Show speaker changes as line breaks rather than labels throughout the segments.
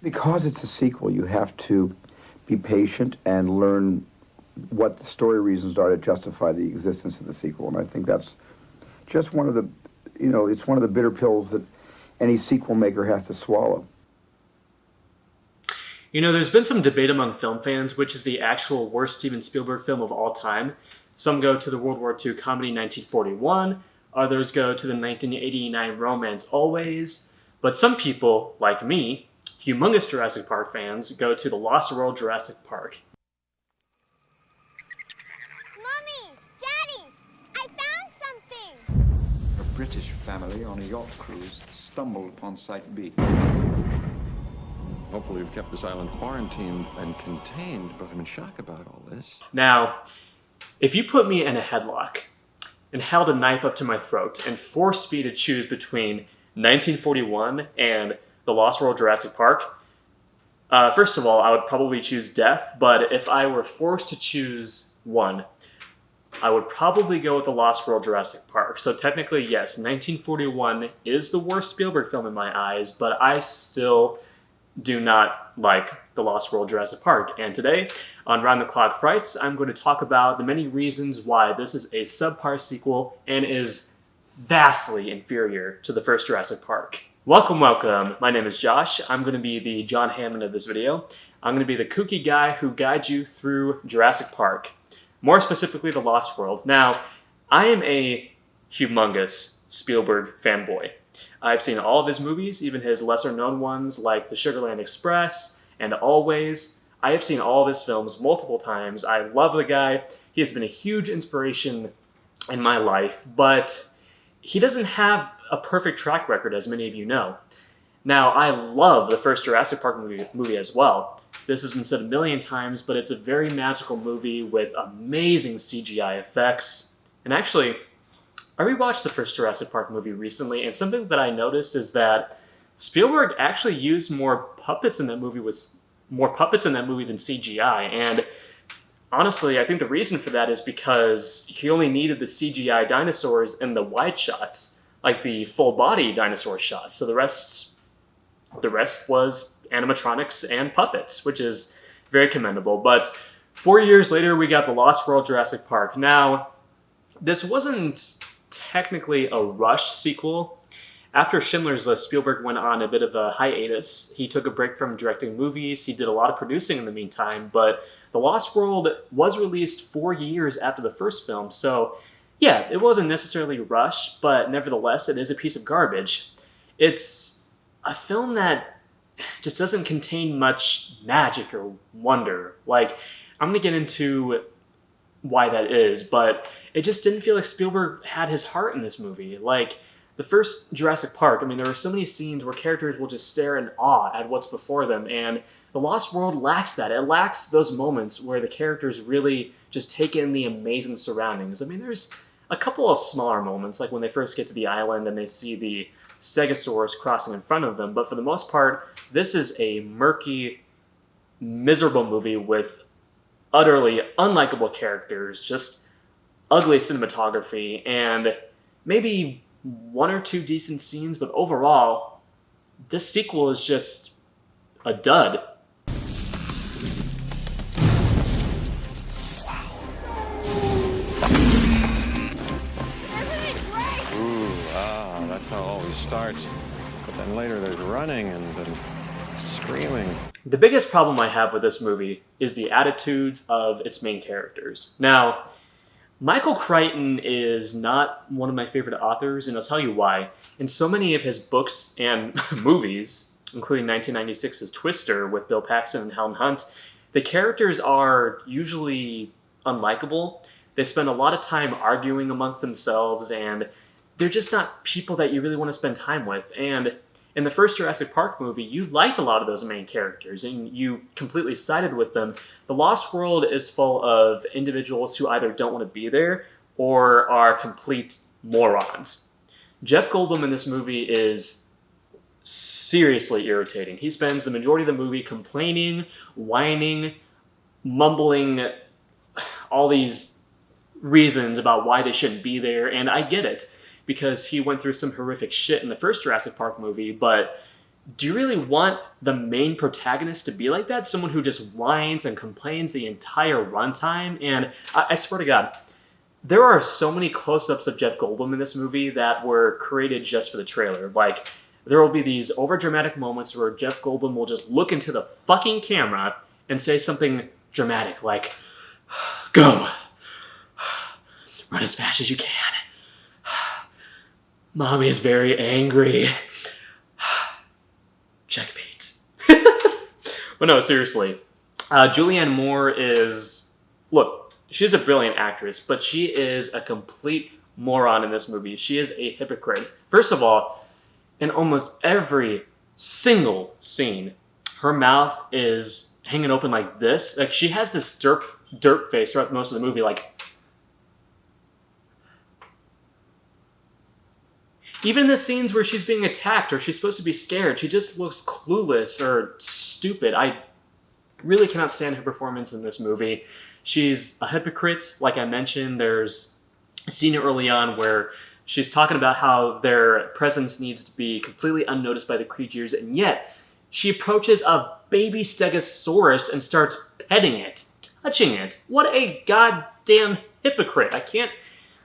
Because it's a sequel, you have to be patient and learn what the story reasons are to justify the existence of the sequel. And I think that's just one of the, it's one of the bitter pills that any sequel maker has to swallow.
There's been some debate among film fans which is the actual worst Steven Spielberg film of all time. Some go to the World War II comedy 1941, others go to the 1989 romance Always, but some people, like me, humongous Jurassic Park fans, go to the Lost World Jurassic Park.
Mommy! Daddy! I found something!
A British family on a yacht cruise stumbled upon Site B.
Hopefully we've kept this island quarantined and contained, but I'm in shock about all this.
Now, if you put me in a headlock and held a knife up to my throat and forced me to choose between 1941 and The Lost World Jurassic Park, first of all, I would probably choose death, but if I were forced to choose one, I would probably go with The Lost World Jurassic Park. So technically, yes, 1941 is the worst Spielberg film in my eyes, but I still do not like The Lost World Jurassic Park. And today, on Round the Clock Frights, I'm going to talk about the many reasons why this is a subpar sequel and is vastly inferior to the first Jurassic Park. Welcome, welcome. My name is Josh. I'm going to be the John Hammond of this video. I'm going to be the kooky guy who guides you through Jurassic Park, more specifically The Lost World. Now, I am a humongous Spielberg fanboy. I've seen all of his movies, even his lesser-known ones like The Sugarland Express and Always. I have seen all of his films multiple times. I love the guy. He has been a huge inspiration in my life, but he doesn't have a perfect track record, as many of you know. Now, I love the first Jurassic Park movie as well. This has been said a million times, but it's a very magical movie with amazing CGI effects. And actually, I rewatched the first Jurassic Park movie recently, and something that I noticed is that Spielberg actually used more puppets in that movie than CGI. And honestly, I think the reason for that is because he only needed the CGI dinosaurs in the wide shots, like the full body dinosaur shots. So the rest was animatronics and puppets, which is very commendable. But 4 years later, we got The Lost World Jurassic Park. Now, this wasn't technically a rushed sequel. After Schindler's List, Spielberg went on a bit of a hiatus. He took a break from directing movies. He did a lot of producing in the meantime, but The Lost World was released 4 years after the first film. So yeah, it wasn't necessarily rushed, but nevertheless, it is a piece of garbage. It's a film that just doesn't contain much magic or wonder. Like, I'm going to get into why that is, but it just didn't feel like Spielberg had his heart in this movie. Like, the first Jurassic Park, I mean, there are so many scenes where characters will just stare in awe at what's before them, and The Lost World lacks that. It lacks those moments where the characters really just take in the amazing surroundings. I mean, there's a couple of smaller moments, like when they first get to the island and they see the Stegosaurus crossing in front of them, but for the most part, this is a murky, miserable movie with utterly unlikable characters, just ugly cinematography, and maybe one or two decent scenes, but overall, this sequel is just a dud.
That's how it always starts. But then later there's running and then screaming.
The biggest problem I have with this movie is the attitudes of its main characters. Now, Michael Crichton is not one of my favorite authors, and I'll tell you why. In so many of his books and movies, including 1996's Twister with Bill Paxton and Helen Hunt, the characters are usually unlikable. They spend a lot of time arguing amongst themselves, and they're just not people that you really want to spend time with. And in the first Jurassic Park movie, you liked a lot of those main characters, and you completely sided with them. The Lost World is full of individuals who either don't want to be there or are complete morons. Jeff Goldblum in this movie is seriously irritating. He spends the majority of the movie complaining, whining, mumbling all these reasons about why they shouldn't be there, and I get it, because he went through some horrific shit in the first Jurassic Park movie, but do you really want the main protagonist to be like that? Someone who just whines and complains the entire runtime? And I swear to God, there are so many close-ups of Jeff Goldblum in this movie that were created just for the trailer. Like, there will be these over-dramatic moments where Jeff Goldblum will just look into the fucking camera and say something dramatic like, "Go! Run as fast as you can. Mommy is very angry. Checkmate." But no, seriously. Julianne Moore is... Look, she's a brilliant actress, but she is a complete moron in this movie. She is a hypocrite. First of all, in almost every single scene, her mouth is hanging open like this. Like, she has this derp face throughout most of the movie, like... Even in the scenes where she's being attacked or she's supposed to be scared, she just looks clueless or stupid. I really cannot stand her performance in this movie. She's a hypocrite, like I mentioned. There's a scene early on where she's talking about how their presence needs to be completely unnoticed by the creatures, and yet she approaches a baby stegosaurus and starts petting it, touching it. What a goddamn hypocrite. I can't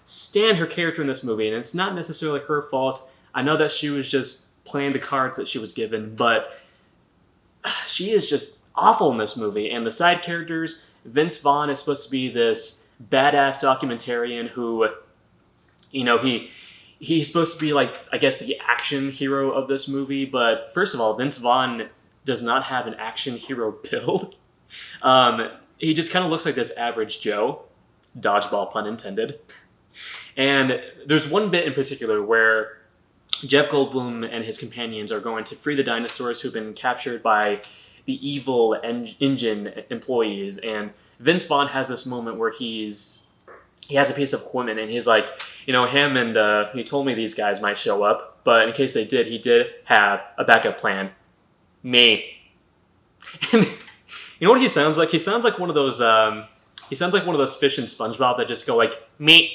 stand her character in this movie, and it's not necessarily her fault. I know that she was just playing the cards that she was given, but she is just awful in this movie. And the side characters, Vince Vaughn is supposed to be this badass documentarian who, you know, he's supposed to be like, I guess, the action hero of this movie. But first of all, Vince Vaughn does not have an action hero build. He just kind of looks like this average Joe. Dodgeball, pun intended. And there's one bit in particular where Jeff Goldblum and his companions are going to free the dinosaurs who've been captured by the evil engine employees. And Vince Vaughn has this moment where he has a piece of equipment and he's like, you know, he told me these guys might show up, but in case they did, he did have a backup plan. Me. And you know what he sounds like? He sounds like one of those fish in SpongeBob that just go like, meep,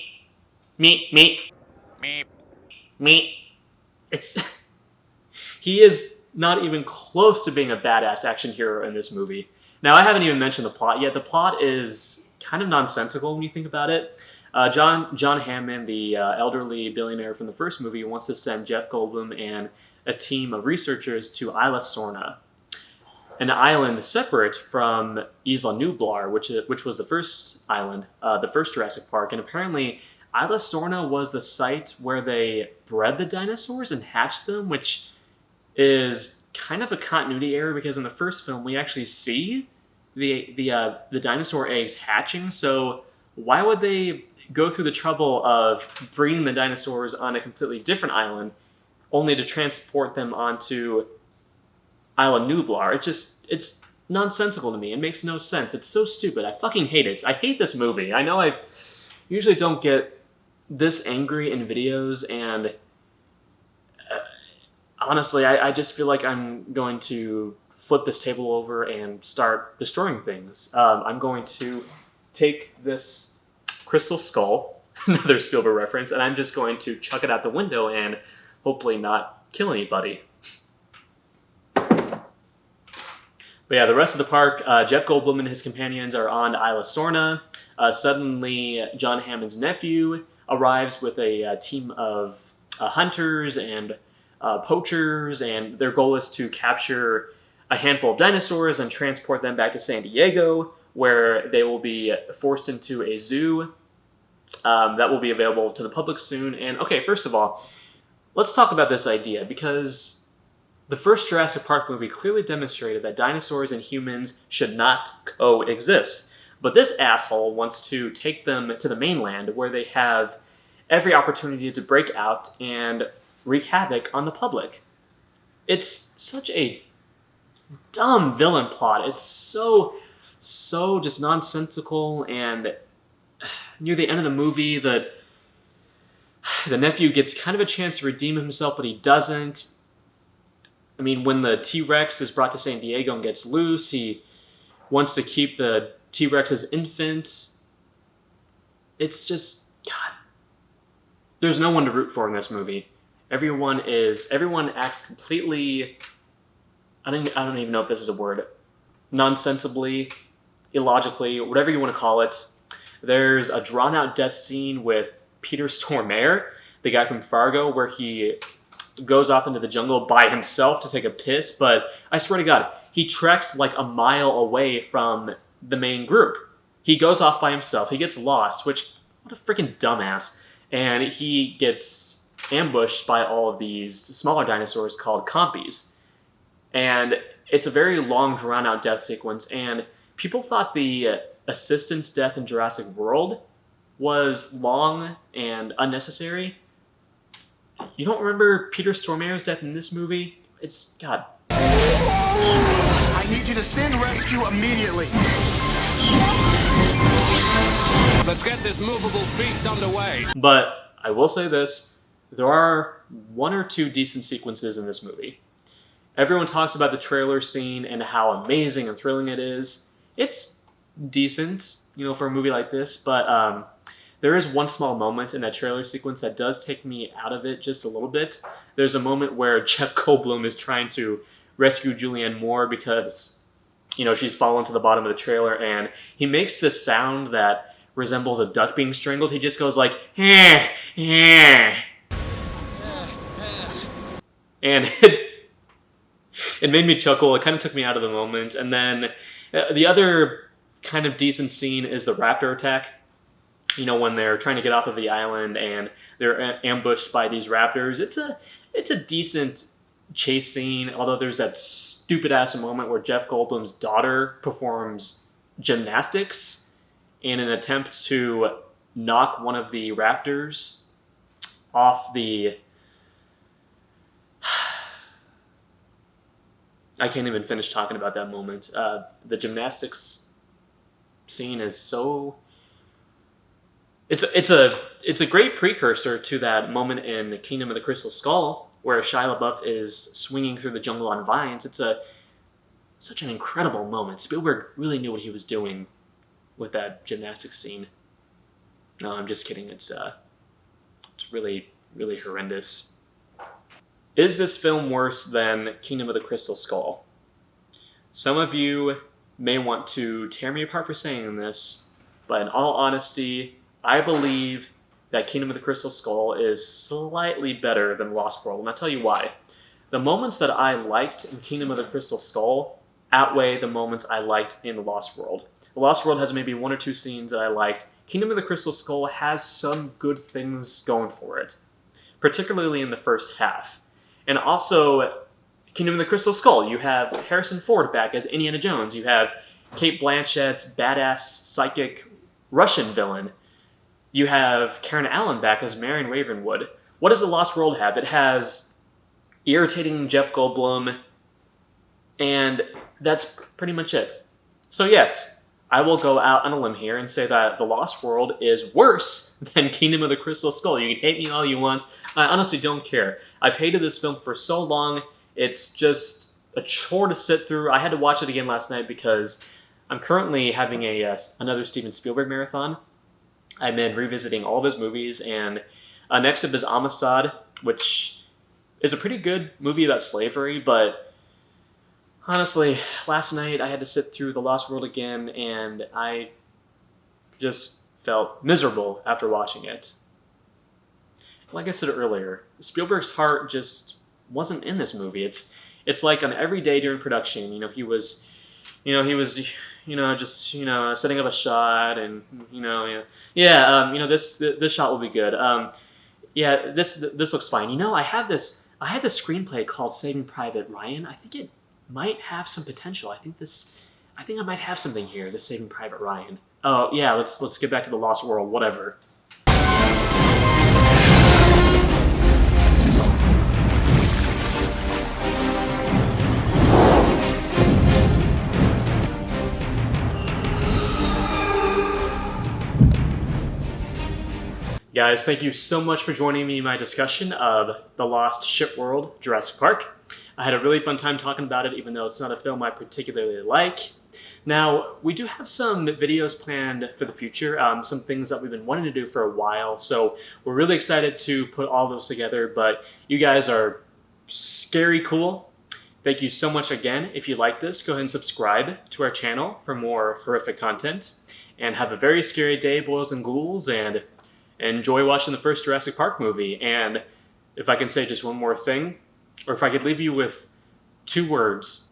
meep, meep, meep, meep. He is not even close to being a badass action hero in this movie. Now, I haven't even mentioned the plot yet. The plot is kind of nonsensical when you think about it. John Hammond, the elderly billionaire from the first movie, wants to send Jeff Goldblum and a team of researchers to Isla Sorna, an island separate from Isla Nublar, which was the first island, the first Jurassic Park. And apparently, Isla Sorna was the site where they bred the dinosaurs and hatched them, which is kind of a continuity error because in the first film we actually see the dinosaur eggs hatching. So why would they go through the trouble of breeding the dinosaurs on a completely different island, only to transport them onto Isla Nublar? It's nonsensical to me. It makes no sense. It's so stupid. I fucking hate it. I hate this movie. I know I usually don't get this angry in videos, and honestly, I just feel like I'm going to flip this table over and start destroying things. I'm going to take this crystal skull, another Spielberg reference, and I'm just going to chuck it out the window and hopefully not kill anybody. But yeah, the rest of the park, Jeff Goldblum and his companions are on Isla Sorna. Suddenly, John Hammond's nephew arrives with a team of hunters and poachers, and their goal is to capture a handful of dinosaurs and transport them back to San Diego, where they will be forced into a zoo that will be available to the public soon. And okay, first of all, let's talk about this idea, because the first Jurassic Park movie clearly demonstrated that dinosaurs and humans should not coexist. But this asshole wants to take them to the mainland, where they have every opportunity to break out and wreak havoc on the public. It's such a dumb villain plot. It's so just nonsensical, and near the end of the movie, the nephew gets kind of a chance to redeem himself, but he doesn't. I mean, when the T-Rex is brought to San Diego and gets loose, he wants to keep the T-Rex as infant. It's just, God. There's no one to root for in this movie. Everyone acts completely I don't even know if this is a word, nonsensibly, illogically, whatever you want to call it. There's a drawn-out death scene with Peter Stormare, the guy from Fargo, where he goes off into the jungle by himself to take a piss, but I swear to God, he treks like a mile away from the main group. He goes off by himself, he gets lost, which, what a freaking dumbass, and he gets ambushed by all of these smaller dinosaurs called compies. And it's a very long, drawn-out death sequence, and people thought the assistant's death in Jurassic World was long and unnecessary. You don't remember Peter Stormare's death in this movie? It's, God.
I need you to send rescue immediately.
Let's get this movable feast underway.
But I will say this, there are one or two decent sequences in this movie. Everyone talks about the trailer scene and how amazing and thrilling it is. It's decent, for a movie like this, but there is one small moment in that trailer sequence that does take me out of it just a little bit. There's a moment where Jeff Goldblum is trying to rescue Julianne Moore because, she's fallen to the bottom of the trailer, and he makes this sound that resembles a duck being strangled. He just goes like, eh, eh. And it made me chuckle. It kind of took me out of the moment. And then the other kind of decent scene is the raptor attack. When they're trying to get off of the island and they're ambushed by these raptors. It's a decent chase scene, although there's that stupid-ass moment where Jeff Goldblum's daughter performs gymnastics in an attempt to knock one of the raptors off the... I can't even finish talking about that moment. The gymnastics scene is so... It's a great precursor to that moment in Kingdom of the Crystal Skull, where Shia LaBeouf is swinging through the jungle on vines. It's such an incredible moment. Spielberg really knew what he was doing with that gymnastics scene. No, I'm just kidding. It's really, really horrendous. Is this film worse than Kingdom of the Crystal Skull? Some of you may want to tear me apart for saying this, but in all honesty, I believe that Kingdom of the Crystal Skull is slightly better than Lost World, and I'll tell you why. The moments that I liked in Kingdom of the Crystal Skull outweigh the moments I liked in The Lost World. The Lost World has maybe one or two scenes that I liked. Kingdom of the Crystal Skull has some good things going for it, particularly in the first half. And also, Kingdom of the Crystal Skull, you have Harrison Ford back as Indiana Jones. You have Cate Blanchett's badass psychic Russian villain. You have Karen Allen back as Marion Ravenwood. What does The Lost World have? It has irritating Jeff Goldblum, and that's pretty much it. So yes, I will go out on a limb here and say that The Lost World is worse than Kingdom of the Crystal Skull. You can hate me all you want. I honestly don't care. I've hated this film for so long. It's just a chore to sit through. I had to watch it again last night because I'm currently having another Steven Spielberg marathon. I've been revisiting all of his movies, and next up is Amistad, which is a pretty good movie about slavery, but honestly, last night I had to sit through The Lost World again, and I just felt miserable after watching it. Like I said earlier, Spielberg's heart just wasn't in this movie. It's like on every day during production, he was setting up a shot, and this shot will be good. This looks fine. I had this screenplay called Saving Private Ryan. I think it might have some potential. I think I might have something here. This Saving Private Ryan. Oh yeah, let's get back to The Lost World. Whatever. Guys, thank you so much for joining me in my discussion of The Lost Ship World, Jurassic Park. I had a really fun time talking about it, even though it's not a film I particularly like. Now, we do have some videos planned for the future, some things that we've been wanting to do for a while, so we're really excited to put all those together, but you guys are scary cool, Thank you so much again. If you like this, go ahead and subscribe to our channel for more horrific content. And have a very scary day, boys and ghouls, and enjoy watching the first Jurassic Park movie. And if I can say just one more thing, or if I could leave you with 2 words